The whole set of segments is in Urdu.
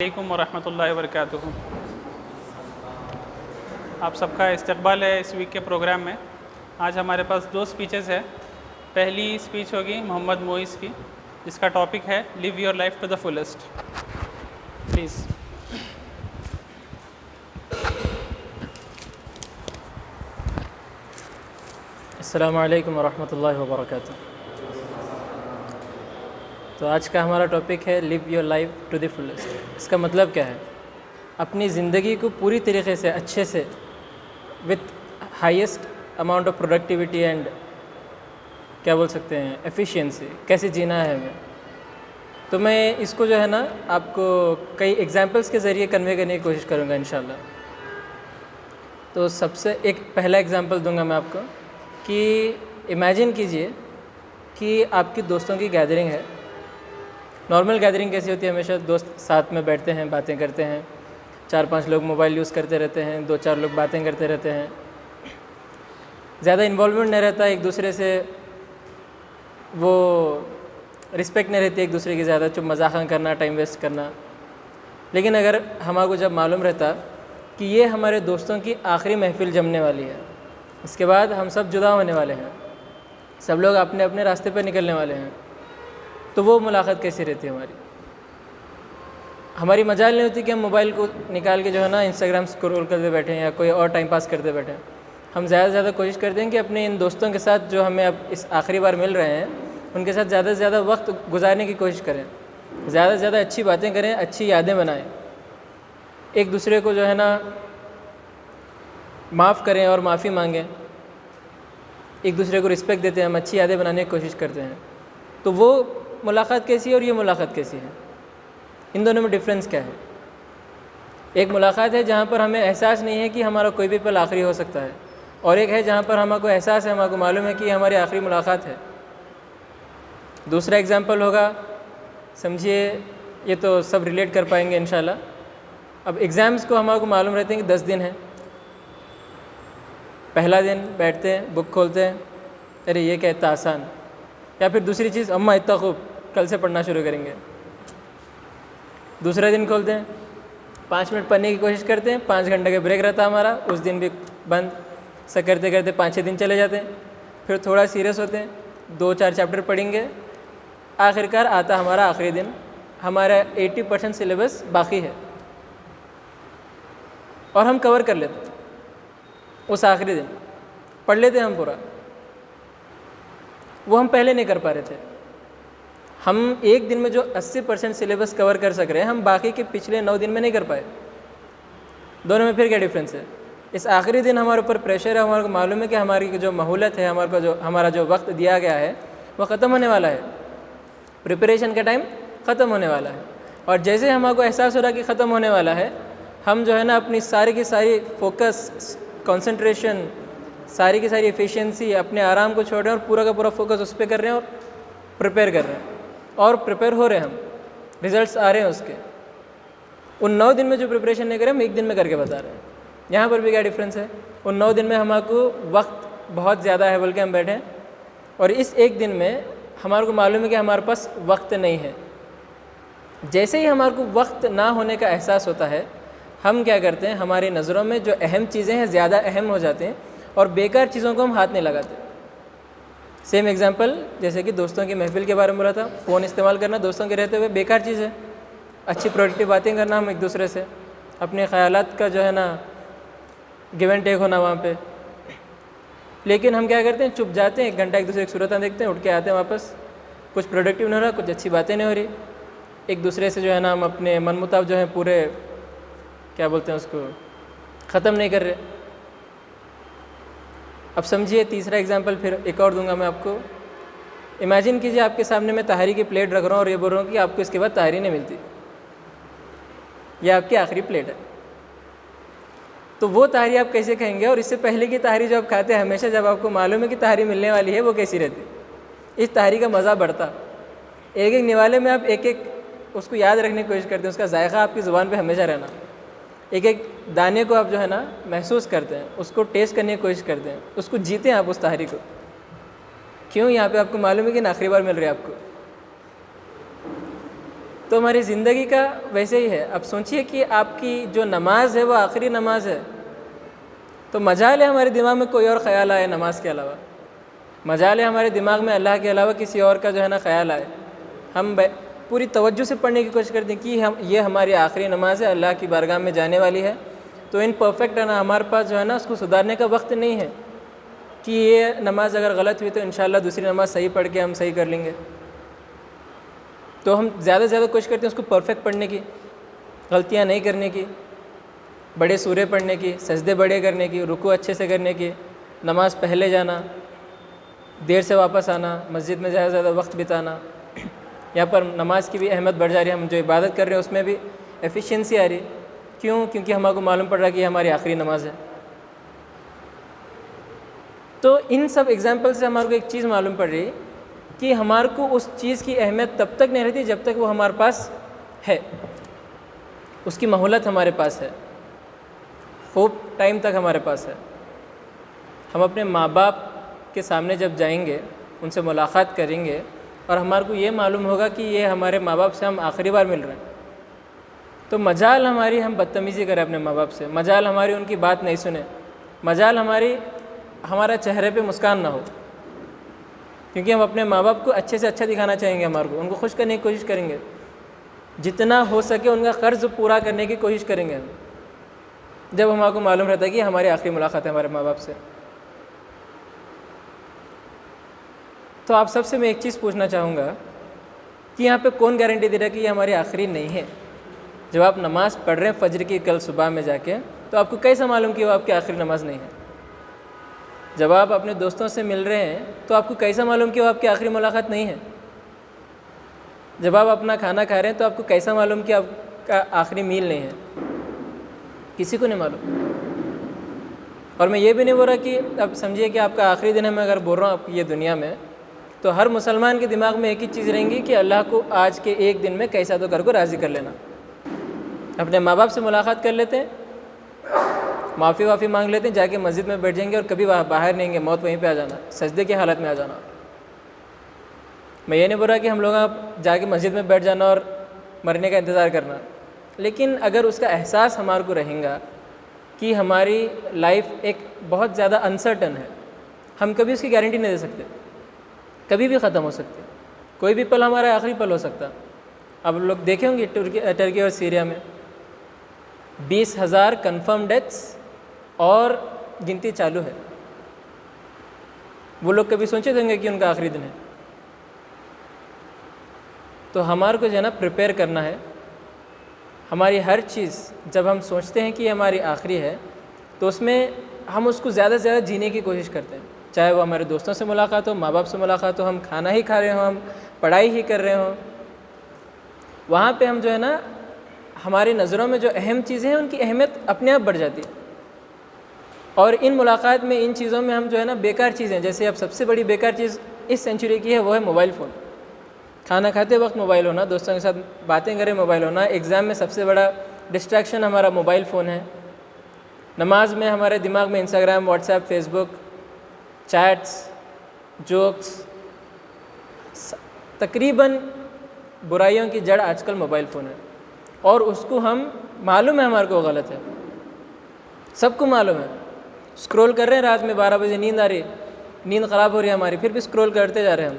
علیکم ورحمۃ اللہ وبرکاتہ۔ آپ سب کا استقبال ہے اس ویک کے پروگرام میں۔ آج ہمارے پاس 2 اسپیچز ہیں۔ پہلی اسپیچ ہوگی محمد موئز کی، جس کا ٹاپک ہے live your life to the fullest. Please. السلام علیکم ورحمۃ اللہ وبرکاتہ۔ تو آج کا ہمارا ٹاپک ہے لیو یور لائف ٹو دی فلسٹ۔ اس کا مطلب کیا ہے؟ اپنی زندگی کو پوری طریقے سے اچھے سے with highest amount of productivity and کیا بول سکتے ہیں ایفیشینسی کیسے جینا ہے ہمیں۔ تو میں اس کو جو ہے نا آپ کو کئی ایگزامپلس کے ذریعے کنوے کرنے کی کوشش کروں گا انشاءاللہ۔ تو سب سے ایک پہلا ایگزامپل دوں گا میں آپ کو کہ امیجن کیجئے کہ آپ کی دوستوں کی گیدرنگ ہے۔ نارمل گیدرنگ کیسی ہوتی ہے؟ ہمیشہ دوست ساتھ میں بیٹھتے ہیں، باتیں کرتے ہیں، 4-5 لوگ موبائل یوز کرتے رہتے ہیں، 2-4 لوگ باتیں کرتے رہتے ہیں، زیادہ انوالومنٹ نہیں رہتا ایک دوسرے سے، وہ رسپیکٹ نہیں رہتی ایک دوسرے کی، زیادہ چپ مذاق کرنا، ٹائم ویسٹ کرنا۔ لیکن اگر ہمارے کو جب معلوم رہتا کہ یہ ہمارے دوستوں کی آخری محفل جمنے والی ہے، اس کے بعد ہم سب جدا ہونے والے ہیں، سب لوگ اپنے اپنے راستے پہ نکلنے والے ہیں، تو وہ ملاقات کیسی رہتی ہے ہماری مجال نہیں ہوتی کہ ہم موبائل کو نکال کے جو ہے نا انسٹاگرام اسکرول کرتے بیٹھیں یا کوئی اور ٹائم پاس کرتے بیٹھیں۔ ہم زیادہ سے زیادہ کوشش کرتے ہیں کہ اپنے ان دوستوں کے ساتھ جو ہمیں اب اس آخری بار مل رہے ہیں ان کے ساتھ زیادہ سے زیادہ وقت گزارنے کی کوشش کریں، زیادہ سے زیادہ اچھی باتیں کریں، اچھی یادیں بنائیں، ایک دوسرے کو جو ہے نا معاف کریں اور معافی مانگیں، ایک دوسرے کو رسپیکٹ دیتے ہیں، ہم اچھی یادیں بنانے کی کوشش کرتے ہیں۔ تو وہ ملاقات کیسی ہے اور یہ ملاقات کیسی ہے؟ ان دونوں میں ڈفرینس کیا ہے؟ ایک ملاقات ہے جہاں پر ہمیں احساس نہیں ہے کہ ہمارا کوئی بھی پل آخری ہو سکتا ہے، اور ایک ہے جہاں پر ہمارے کو احساس ہے، ہمارے کو معلوم ہے کہ یہ ہماری آخری ملاقات ہے۔ دوسرا ایگزامپل ہوگا، سمجھیے یہ تو سب ریلیٹ کر پائیں گے انشاءاللہ۔ اب ایگزامس کو ہمارے کو معلوم رہتے ہیں کہ 10 دن ہیں۔ پہلا دن بیٹھتے ہیں، بک کھولتے ہیں، ارے یہ کیا اتنا آسان، یا پھر دوسری چیز اماں اتنا خوب، کل سے پڑھنا شروع کریں گے۔ دوسرا دن کھولتے ہیں، 5 منٹ پڑھنے کی کوشش کرتے ہیں، 5 گھنٹے کا بریک رہتا ہے ہمارا، اس دن بھی بند سا کرتے کرتے 5-6 دن چلے جاتے ہیں۔ پھر تھوڑا سیریس ہوتے ہیں، 2-4 چیپٹر پڑھیں گے، آخرکار آتا ہمارا آخری دن، ہمارا 80% سلیبس باقی ہے اور ہم کور کر لیتے ہیں۔ اس آخری دن پڑھ لیتے ہیں ہم پورا، وہ ہم پہلے نہیں کر پا رہے تھے۔ ہم ایک دن میں جو 80% سلیبس کور کر سک رہے ہیں، ہم باقی کے پچھلے 9 دن میں نہیں کر پائے۔ دونوں میں پھر کیا ڈفرینس ہے؟ اس آخری دن ہمارے اوپر پریشر ہے، ہمارے کو معلوم ہے کہ ہماری جو مہولت ہے، ہمارا جو وقت دیا گیا ہے وہ ختم ہونے والا ہے، پریپریشن کا ٹائم ختم ہونے والا ہے، اور جیسے ہمارے کو احساس ہو رہا ہے کہ ختم ہونے والا ہے، ہم جو ہے نا اپنی ساری کی ساری فوکس، کنسنٹریشن، ساری کی ساری ایفیشینسی، اپنے آرام کو چھوڑ رہے ہیں اور پورا کا پورا فوکس اس پہ کر رہے ہیں اور پریپیئر کر رہے ہیں، اور پریپیئر ہو رہے ہیں، ہم ریزلٹس آ رہے ہیں اس کے۔ ان 9 دن میں جو پریپریشن نہیں کرے، ہم ایک دن میں کر کے بتا رہے ہیں۔ یہاں پر بھی کیا ڈفرینس ہے؟ ان 9 دن میں ہمارے کو وقت بہت زیادہ ہے بول کے ہم بیٹھے ہیں، اور اس ایک دن میں ہمارے کو معلوم ہے کہ ہمارے پاس وقت نہیں ہے۔ جیسے ہی ہمارے کو وقت نہ ہونے کا احساس ہوتا ہے، ہم کیا کرتے ہیں، ہماری نظروں میں جو اہم چیزیں ہیں زیادہ اہم ہو جاتے ہیں اور بیکار چیزوں کو ہم ہاتھ نہیں لگاتے۔ سیم ایگزامپل جیسے کہ دوستوں کی محفل کے بارے میں بولا تھا، فون استعمال کرنا دوستوں کے رہتے ہوئے بیکار چیز ہے، اچھی پروڈکٹیو باتیں کرنا ہم ایک دوسرے سے، اپنے خیالات کا جو ہے نا گیو اینڈ ٹیک ہونا وہاں پہ۔ لیکن ہم کیا کرتے ہیں، چپ جاتے ہیں، 1 گھنٹہ ایک دوسرے کی صورتیں دیکھتے ہیں، اٹھ کے آتے ہیں واپس، کچھ پروڈکٹیو نہیں ہو رہا، کچھ اچھی باتیں نہیں ہو رہی، ایک دوسرے سے جو ہے نا ہم اپنے من مطابق جو ہے پورے کیا بولتے ہیں اس کو ختم نہیں کر رہے۔ اب سمجھیے تیسرا ایگزامپل پھر ایک اور دوں گا میں آپ کو۔ امیجن کیجیے آپ کے سامنے میں تہاری کی پلیٹ رکھ رہا ہوں اور یہ بول رہا ہوں کہ آپ کو اس کے بعد تہاری نہیں ملتی، یہ آپ کی آخری پلیٹ ہے، تو وہ تہاری آپ کیسے کھائیں گے؟ اور اس سے پہلے کی تہاری جو آپ کھاتے ہیں ہمیشہ جب آپ کو معلوم ہے کہ تہاری ملنے والی ہے، وہ کیسی رہتی؟ اس تہاری کا مزہ بڑھتا، ایک ایک نوالے میں آپ ایک ایک اس کو یاد رکھنے کی کوشش کرتے ہیں، اس کا ذائقہ آپ کی زبان پہ ہمیشہ رہنا، ایک ایک دانے کو آپ جو ہے نا محسوس کرتے ہیں، اس کو ٹیسٹ کرنے کی کوشش کرتے ہیں، اس کو جیتے ہیں آپ اس تہاری کو۔ کیوں؟ یہاں پہ آپ کو معلوم ہے کہ آخری بار مل رہی ہے آپ کو۔ تو ہماری زندگی کا ویسے ہی ہے. اب سوچیے کہ آپ کی جو نماز ہے وہ آخری نماز ہے، تو مجال ہے ہمارے دماغ میں کوئی اور خیال آئے نماز کے علاوہ، مجال ہے ہمارے دماغ میں اللہ کے علاوہ کسی اور کا جو ہے نا خیال آئے. ہم پوری توجہ سے پڑھنے کی کوشش کرتے ہیں کہ یہ ہماری آخری نماز ہے، اللہ کی بارگاہ میں جانے والی ہے. تو ان پرفیکٹ ہے نا، ہمارے پاس جو ہے نا اس کو سدھارنے کا وقت نہیں ہے کہ یہ نماز اگر غلط ہوئی تو انشاءاللہ دوسری نماز صحیح پڑھ کے ہم صحیح کر لیں گے. تو ہم زیادہ سے زیادہ کوشش کرتے ہیں اس کو پرفیکٹ پڑھنے کی، غلطیاں نہیں کرنے کی، بڑے سورے پڑھنے کی، سجدے بڑے کرنے کی، رکوع اچھے سے کرنے کی، نماز پہلے جانا، دیر سے واپس آنا، مسجد میں زیادہ سے زیادہ وقت بتانا. یہاں پر نماز کی بھی اہمیت بڑھ جا رہی ہے، ہم جو عبادت کر رہے ہیں اس میں بھی ایفیشینسی آ رہی. کیوں؟ کیونکہ ہمارے کو معلوم پڑ رہا ہے کہ یہ ہماری آخری نماز ہے. تو ان سب ایگزامپل سے ہمارے کو ایک چیز معلوم پڑ رہی ہے کہ ہمارے کو اس چیز کی اہمیت تب تک نہیں رہتی جب تک وہ ہمارے پاس ہے، اس کی مہلت ہمارے پاس ہے، خوب ٹائم تک ہمارے پاس ہے. ہم اپنے ماں باپ کے سامنے جب جائیں گے، ان سے ملاقات کریں گے اور ہمارے کو یہ معلوم ہوگا کہ یہ ہمارے ماں باپ سے ہم آخری بار مل رہے ہیں، تو مجال ہماری ہم بدتمیزی کریں اپنے ماں باپ سے، مجال ہماری ان کی بات نہیں سنیں، مجال ہمارا چہرے پہ مسکان نہ ہو، کیونکہ ہم اپنے ماں باپ کو اچھے سے اچھا دکھانا چاہیں گے، ہمارے کو ان کو خوش کرنے کی کوشش کریں گے، جتنا ہو سکے ان کا قرض پورا کرنے کی کوشش کریں گے جب ہمارے کو معلوم رہتا ہے کہ ہماری آخری ملاقات ہے ہمارے ماں باپ سے. تو آپ سب سے میں ایک چیز پوچھنا چاہوں گا کہ یہاں پہ کون گارنٹی دے رہا ہے کہ یہ ہماری آخری نہیں ہے؟ جب آپ نماز پڑھ رہے ہیں فجر کی کل صبح میں جا کے، تو آپ کو کیسا معلوم کہ وہ آپ کی آخری نماز نہیں ہے؟ جب آپ اپنے دوستوں سے مل رہے ہیں تو آپ کو کیسا معلوم کہ وہ آپ کی آخری ملاقات نہیں ہے؟ جب آپ اپنا کھانا کھا رہے ہیں تو آپ کو کیسا معلوم کہ آپ کا آخری میل نہیں ہے؟ کسی کو نہیں معلوم. اور میں یہ بھی نہیں بول رہا کہ اب سمجھیے کہ آپ کا آخری دن ہے، میں اگر بول رہا ہوں آپ یہ دنیا میں، تو ہر مسلمان کے دماغ میں ایک ہی چیز رہیں گی کہ اللہ کو آج کے ایک دن میں کیسا تو کر کو راضی کر لینا. اپنے ماں باپ سے ملاقات کر لیتے ہیں، معافی مانگ لیتے ہیں، جا کے مسجد میں بیٹھ جائیں گے اور کبھی باہر نہیں گے، موت وہیں پہ آ جانا، سجدے کی حالت میں آ جانا. میں یہ نہیں بول رہا کہ ہم لوگ جا کے مسجد میں بیٹھ جانا اور مرنے کا انتظار کرنا، لیکن اگر اس کا احساس ہمارے کو رہیں گا کہ ہماری لائف ایک بہت زیادہ انسرٹن ہے، ہم کبھی اس کی گارنٹی نہیں دے سکتے، کبھی بھی ختم ہو سکتی، کوئی بھی پل ہمارا آخری پل ہو سکتا. اب لوگ دیکھیں گے ٹرکی اور سیریا میں 20,000 کنفرم ڈیتھس اور گنتی چالو ہے. وہ لوگ کبھی سوچے تھے کہ ان کا آخری دن ہے؟ تو ہمارے کو جو ہے نا پریپیئر کرنا ہے. ہماری ہر چیز جب ہم سوچتے ہیں کہ یہ ہماری آخری ہے تو اس میں ہم اس کو زیادہ سے زیادہ جینے کی کوشش کرتے ہیں، چاہے وہ ہمارے دوستوں سے ملاقات ہو، ماں باپ سے ملاقات ہو، ہم کھانا ہی کھا رہے ہوں، ہم پڑھائی ہی کر رہے ہوں. وہاں پہ ہم جو ہے نا ہماری نظروں میں جو اہم چیزیں ہیں ان کی اہمیت اپنے آپ بڑھ جاتی ہے. اور ان ملاقات میں ان چیزوں میں ہم جو ہے نا بیکار چیزیں، جیسے اب سب سے بڑی بیکار چیز اس سینچری کی ہے وہ ہے موبائل فون. کھانا کھاتے وقت موبائل ہونا، دوستوں کے ساتھ باتیں کریں موبائل ہونا، ایگزام میں سب سے بڑا ڈسٹریکشن ہمارا موبائل فون ہے. نماز میں ہمارے دماغ میں انسٹاگرام، واٹس ایپ، فیس بک، چیٹس، جوکس، تقریباً برائیوں کی جڑ آج کل موبائل فون ہے. اور اس کو ہم معلوم ہے ہمارے کو غلط ہے، سب کو معلوم ہے. اسکرول کر رہے ہیں رات میں 12 بجے، نیند آ رہی ہے، نیند خراب ہو رہی ہے ہماری، پھر بھی اسکرول کرتے جا رہے ہیں ہم،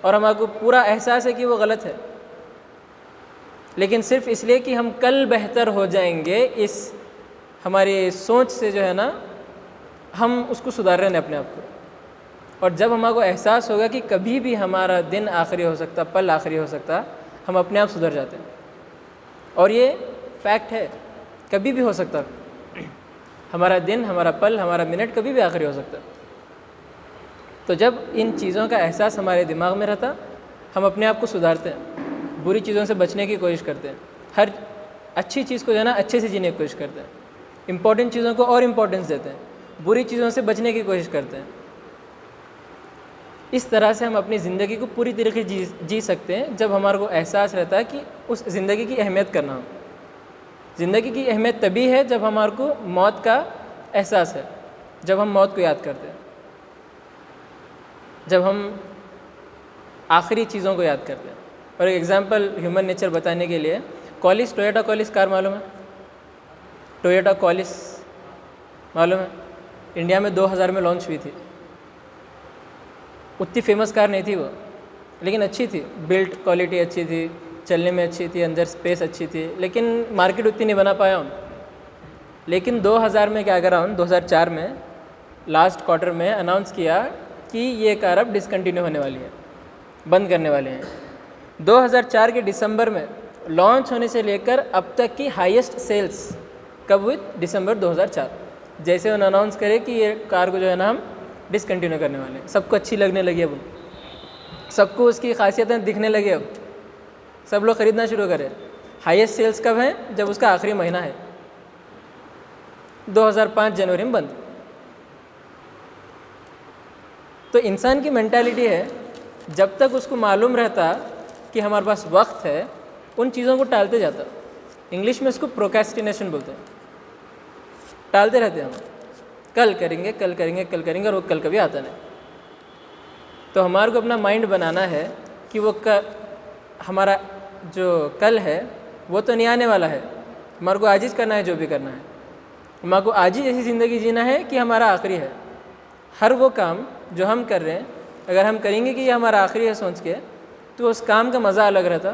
اور ہمارے کو پورا احساس ہے کہ وہ غلط ہے، لیکن صرف اس لیے کہ ہم کل بہتر ہو جائیں گے، اس ہماری سوچ سے جو ہے نا ہم اس کو سدھار رہے ہیں اپنے آپ کو. اور جب ہمارے کو احساس ہوگا کہ کبھی بھی ہمارا دن آخری ہو سکتا، پل آخری ہو سکتا، ہم اپنے آپ سدھر جاتے ہیں. اور یہ فیکٹ ہے، کبھی بھی ہو سکتا ہمارا دن، ہمارا پل، ہمارا منٹ کبھی بھی آخری ہو سکتا. تو جب ان چیزوں کا احساس ہمارے دماغ میں رہتا، ہم اپنے آپ کو سدھارتے ہیں، بری چیزوں سے بچنے کی کوشش کرتے ہیں، ہر اچھی چیز کو جو ہے نا اچھے سے جینے کی کوشش کرتے ہیں، امپورٹنٹ چیزوں کو اور امپورٹنس دیتے ہیں، بری چیزوں سے بچنے کی کوشش کرتے ہیں. اس طرح سے ہم اپنی زندگی کو پوری طریقے جی سکتے ہیں جب ہمارے کو احساس رہتا ہے کہ اس زندگی کی اہمیت کرنا ہو. زندگی کی اہمیت تبھی ہے جب ہمارے کو موت کا احساس ہے، جب ہم موت کو یاد کرتے ہیں، جب ہم آخری چیزوں کو یاد کرتے ہیں. اور ایک ایگزامپل ہیومن نیچر بتانے کے لیے، کالس، ٹویوٹا کالس کار معلوم ہے؟ ٹویوٹا کالس معلوم ہے؟ انڈیا میں 2000 میں لانچ ہوئی تھی. اتنی فیمس کار نہیں تھی وہ، لیکن اچھی تھی، بلڈ کوالٹی اچھی تھی، چلنے میں اچھی تھی، اندر اسپیس اچھی تھی، لیکن مارکیٹ اتنی نہیں بنا پایا ہوں. لیکن 2000 میں کیا کرا ہوں، 2004 میں لاسٹ کوارٹر میں اناؤنس کیا کہ یہ کار اب ڈسکنٹینیو ہونے والی ہے، بند کرنے والے ہیں. 2004 کے دسمبر میں لانچ ہونے سے لے کر اب تک کی ہائیسٹ سیلز کب ہوئی؟ دسمبر 2004. جیسے انہوں نے اناؤنس کرے کہ یہ کار کو جو ہے نا ہم ڈسکنٹینیو کرنے والے ہیں، سب کو اچھی لگنے لگی، اب سب کو اس کی خاصیتیں دکھنے لگے، اب سب لوگ خریدنا شروع کرے. ہائیسٹ سیلز کب ہیں؟ جب اس کا آخری مہینہ ہے، 2005 جنوری میں بند. تو انسان کی مینٹالٹی ہے، جب تک اس کو معلوم رہتا کہ ہمارے پاس وقت ہے، ان چیزوں کو ٹالتے جاتا. انگلش میں اس کو پروکیسٹینیشن بولتے ہیں، ٹالتے رہتے ہیں ہم، کل کریں گے، کل کریں گے، کل کریں گے، اور وہ کل کبھی آتا نہیں. تو ہمارے کو اپنا مائنڈ بنانا ہے کہ وہ ہمارا جو کل ہے وہ تو نہیں آنے والا ہے. ہمارے کو عاجز کرنا ہے، جو بھی کرنا ہے ہمارے کو عاجز ایسی زندگی جینا ہے کہ ہمارا آخری ہے. ہر وہ کام جو ہم کر رہے ہیں، اگر ہم کریں گے کہ یہ ہمارا آخری ہے سوچ کے، تو اس کام کا مزہ الگ رہتا،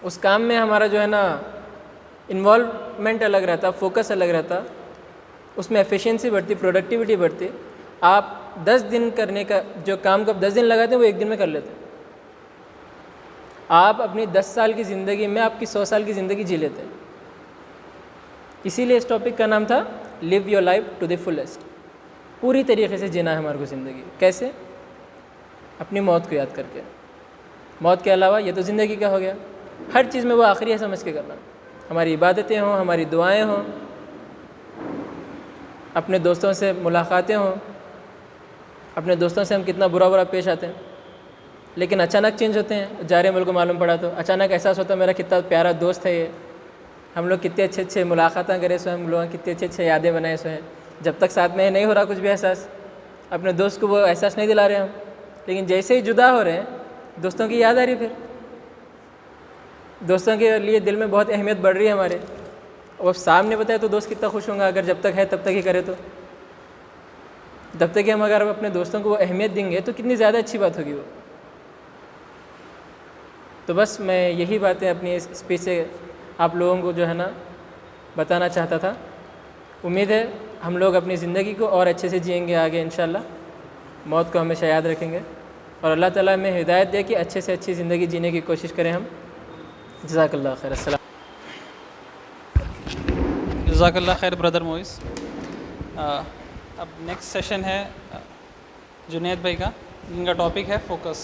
اس کام میں ہمارا جو ہے نا انوالومنٹ الگ رہتا، فوکس الگ رہتا، اس میں ایفیشینسی بڑھتی، پروڈکٹیوٹی بڑھتی. آپ 10 دن کرنے کا جو کام کو آپ 10 دن لگاتے ہیں وہ 1 دن میں کر لیتے ہیں. آپ اپنی 10 سال کی زندگی میں آپ کی 100 سال کی زندگی جی لیتے ہیں. اسی لیے اس ٹاپک کا نام تھا live your life to the fullest. پوری طریقے سے جینا ہے ہمارے کو زندگی. کیسے؟ اپنی موت کو یاد کر کے. موت کے علاوہ یہ تو زندگی کا ہو گیا، ہر چیز میں وہ آخری ہے سمجھ کے کرنا. ہماری عبادتیں ہوں، ہماری دعائیں ہوں، اپنے دوستوں سے ملاقاتیں ہوں. اپنے دوستوں سے ہم کتنا برا پیش آتے ہیں، لیکن اچانک چینج ہوتے ہیں. جا رہے ملک کو معلوم پڑا تو اچانک احساس ہوتا ہے میرا کتنا پیارا دوست ہے یہ، ہم لوگ کتنے اچھے ملاقاتیں کرے سو، ہم لوگ کتنے اچھے یادیں بنائے سو ہیں. جب تک ساتھ میں نہیں ہو رہا کچھ بھی احساس، اپنے دوست کو وہ احساس نہیں دلا رہے ہم، لیکن جیسے ہی جدا ہو رہے ہیں دوستوں کی یاد آ رہی. پھر دوستوں کے لیے دل میں بہت اہمیت بڑھ رہی ہے ہمارے. وہ سامنے بتائے تو دوست کتنا خوش ہوں گا، اگر جب تک ہے تب تک ہی کرے تو. جب تک کہ ہم اگر اپنے دوستوں کو وہ اہمیت دیں گے تو کتنی زیادہ اچھی بات ہوگی وہ. تو بس میں یہی باتیں اپنی اس اسپیچ سے آپ لوگوں کو جو ہے نا بتانا چاہتا تھا. امید ہے ہم لوگ اپنی زندگی کو اور اچھے سے جئیں گے آگے انشاءاللہ. موت کو ہمیشہ یاد رکھیں گے، اور اللہ تعالیٰ ہمیں ہدایت دے کہ اچھے سے اچھی زندگی جینے کی کوشش کریں ہم. جزاک اللہ خیر. السلام. جزاک اللہ خیر بردر موئز. اب نیکسٹ سیشن ہے جنید بھائی کا، جن کا ٹاپک ہے فوکس.